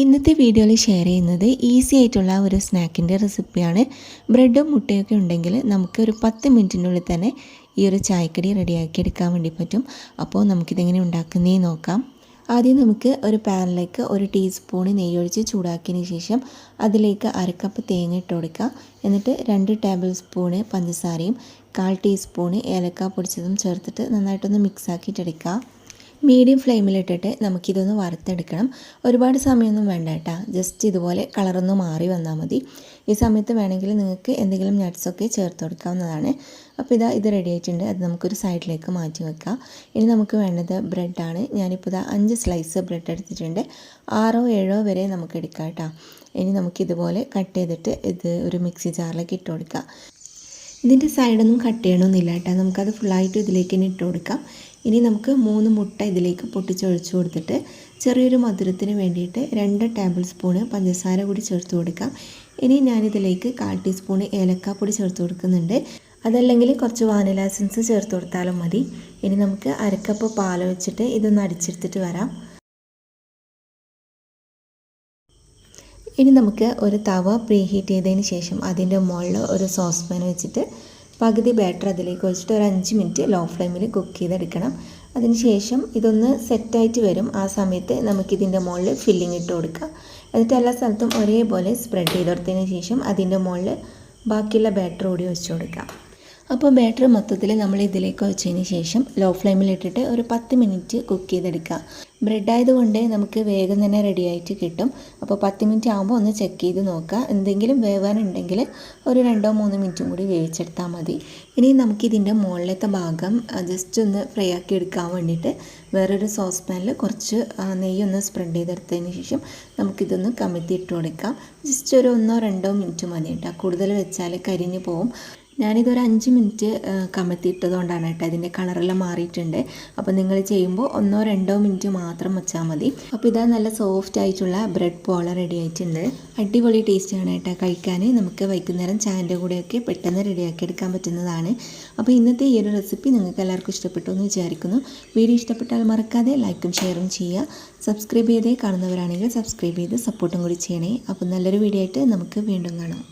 ഇന്നത്തെ വീഡിയോയിൽ ഷെയർ ചെയ്യുന്നത് ഈസി ആയിട്ടുള്ള ഒരു സ്നാക്കിൻ്റെ റെസിപ്പിയാണ്. ബ്രെഡും മുട്ടയൊക്കെ ഉണ്ടെങ്കിൽ നമുക്ക് ഒരു 10 മിനിറ്റിനുള്ളിൽ തന്നെ ഈ ഒരു ചായക്കടി റെഡിയാക്കി എടുക്കാൻ വേണ്ടി പറ്റും. അപ്പോൾ നമുക്കിതെങ്ങനെ ഉണ്ടാക്കുന്നതെന്ന് നോക്കാം. ആദ്യം നമുക്ക് ഒരു പാനിലേക്ക് 1 ടീസ്പൂൺ നെയ്യൊഴിച്ച് ചൂടാക്കിയതിന് ശേഷം അതിലേക്ക് 1/2 കപ്പ് തേങ്ങ ഇട്ട് കൊടുക്കുക. എന്നിട്ട് 2 ടേബിൾ സ്പൂൺ പഞ്ചസാരയും 1/4 ടീസ്പൂൺ ഏലക്ക പൊടിച്ചതും ചേർത്തിട്ട് നന്നായിട്ടൊന്ന് മിക്സ് ആക്കിയിട്ടെടുക്കുക. മീഡിയം ഫ്ലെയിമിലിട്ടിട്ട് നമുക്കിതൊന്ന് വറുത്തെടുക്കണം. ഒരുപാട് സമയമൊന്നും വേണ്ട കേട്ടോ, ജസ്റ്റ് ഇതുപോലെ കളറൊന്ന് മാറി വന്നാൽ മതി. ഈ സമയത്ത് വേണമെങ്കിൽ നിങ്ങൾക്ക് എന്തെങ്കിലും നട്ട്സൊക്കെ ചേർത്ത് കൊടുക്കാവുന്നതാണ്. അപ്പോൾ ഇത് റെഡി ആയിട്ടുണ്ട്. അത് നമുക്കൊരു സൈഡിലേക്ക് മാറ്റി വെക്കാം. ഇനി നമുക്ക് വേണ്ടത് ബ്രെഡാണ്. ഞാനിപ്പോൾ 5 സ്ലൈസ് ബ്രെഡ് എടുത്തിട്ടുണ്ട്. 6 7 വരെ നമുക്ക് എടുക്കാം കേട്ടോ. ഇനി നമുക്കിതുപോലെ കട്ട് ചെയ്തിട്ട് ഇത് ഒരു മിക്സി ജാറിലേക്ക് ഇട്ട് കൊടുക്കാം. ഇതിൻ്റെ സൈഡൊന്നും കട്ട് ചെയ്യണമെന്നില്ല കേട്ടോ, നമുക്കത് ഫുള്ളായിട്ട് ഇതിലേക്ക് തന്നെ ഇട്ട് കൊടുക്കാം. ഇനി നമുക്ക് 3 മുട്ട ഇതിലേക്ക് പൊട്ടിച്ചൊഴിച്ച് കൊടുത്തിട്ട് ചെറിയൊരു മധുരത്തിന് വേണ്ടിയിട്ട് 2 ടേബിൾ സ്പൂൺ പഞ്ചസാര കൂടി ചേർത്ത് കൊടുക്കാം. ഇനി ഞാനിതിലേക്ക് 1/4 ടീസ്പൂൺ ഏലക്കാപ്പൊടി ചേർത്ത് കൊടുക്കുന്നുണ്ട്. അതല്ലെങ്കിൽ കുറച്ച് വാനില എസൻസ് ചേർത്ത് കൊടുത്താലും മതി. ഇനി നമുക്ക് 1/2 കപ്പ് പാൽ വെച്ചിട്ട് ഇതൊന്ന് അടിച്ചെടുത്തിട്ട് വരാം. ഇനി നമുക്ക് ഒരു തവ പ്രീ ഹീറ്റ് ചെയ്തതിന് ശേഷം അതിൻ്റെ മുകളിൽ ഒരു സോസ് പാൻ വെച്ചിട്ട് പകുതി ബാറ്റർ അതിലേക്ക് ഒഴിച്ചിട്ട് ഒരു 5 മിനിറ്റ് ലോ ഫ്ലെയിമിൽ കുക്ക് ചെയ്തെടുക്കണം. അതിനുശേഷം ഇതൊന്ന് സെറ്റായിട്ട് വരും. ആ സമയത്ത് നമുക്കിതിൻ്റെ മുകളിൽ ഫില്ലിംഗ് ഇട്ട് കൊടുക്കാം. എന്നിട്ട് എല്ലാ സ്ഥലത്തും ഒരേപോലെ സ്പ്രെഡ് ചെയ്ത് കൊടുത്തതിന് ശേഷം അതിൻ്റെ മുകളിൽ ബാക്കിയുള്ള ബാറ്റർ കൂടി ഒഴിച്ചു കൊടുക്കാം. അപ്പോൾ ബാറ്റർ മൊത്തത്തിൽ നമ്മൾ ഇതിലേക്ക് വെച്ചതിന് ശേഷം ലോ ഫ്ലെയിമിലിട്ടിട്ട് ഒരു 10 മിനിറ്റ് കുക്ക് ചെയ്തെടുക്കുക. ബ്രെഡ് ആയതുകൊണ്ട് നമുക്ക് വേഗം തന്നെ റെഡി ആയിട്ട് കിട്ടും. അപ്പോൾ 10 മിനിറ്റ് ആകുമ്പോൾ ഒന്ന് ചെക്ക് ചെയ്ത് നോക്കുക. എന്തെങ്കിലും വേവാനുണ്ടെങ്കിൽ ഒരു 2-3 മിനിറ്റും കൂടി വേവിച്ചെടുത്താൽ മതി. ഇനി നമുക്കിതിൻ്റെ മുകളിലത്തെ ഭാഗം ജസ്റ്റ് ഒന്ന് ഫ്രൈ ആക്കി എടുക്കാൻ വേണ്ടിയിട്ട് വേറൊരു സോസ് പാനിൽ കുറച്ച് നെയ്യൊന്ന് സ്പ്രെഡ് ചെയ്തെടുത്തതിന് ശേഷം നമുക്കിതൊന്ന് കമഴ്ത്തി ഇട്ട് കൊടുക്കാം. ജസ്റ്റ് ഒരു 1-2 മിനിറ്റ് മതി കേട്ടോ, കൂടുതൽ വെച്ചാൽ കരിഞ്ഞ് പോവും. ഞാനിതൊരു 5 മിനിറ്റ് കമഴ്ത്തിയിട്ടതുകൊണ്ടാണ് കേട്ടോ ഇതിൻ്റെ കളറെല്ലാം മാറിയിട്ടുണ്ട്. അപ്പോൾ നിങ്ങൾ ചെയ്യുമ്പോൾ 1-2 മിനിറ്റ് മാത്രം വെച്ചാൽ മതി. അപ്പോൾ ഇതാ നല്ല സോഫ്റ്റ് ആയിട്ടുള്ള ബ്രെഡ് പോള റെഡി ആയിട്ടുണ്ട്. അടിപൊളി ടേസ്റ്റാണ് കേട്ടോ കഴിക്കാൻ. നമുക്ക് വൈകുന്നേരം ചായൻ്റെ കൂടെയൊക്കെ പെട്ടെന്ന് റെഡിയാക്കി എടുക്കാൻ പറ്റുന്നതാണ്. അപ്പോൾ ഇന്നത്തെ ഈ ഒരു റെസിപ്പി നിങ്ങൾക്ക് എല്ലാവർക്കും ഇഷ്ടപ്പെട്ടു എന്ന് വിചാരിക്കുന്നു. വീഡിയോ ഇഷ്ടപ്പെട്ടാൽ മറക്കാതെ ലൈക്കും ഷെയറും ചെയ്യുക. സബ്സ്ക്രൈബ് ചെയ്തേ കാണുന്നവരാണെങ്കിൽ സബ്സ്ക്രൈബ് ചെയ്ത് സപ്പോർട്ടും കൂടി ചെയ്യണേ. അപ്പോൾ നല്ലൊരു വീഡിയോ ആയിട്ട് നമുക്ക് വീണ്ടും കാണാം.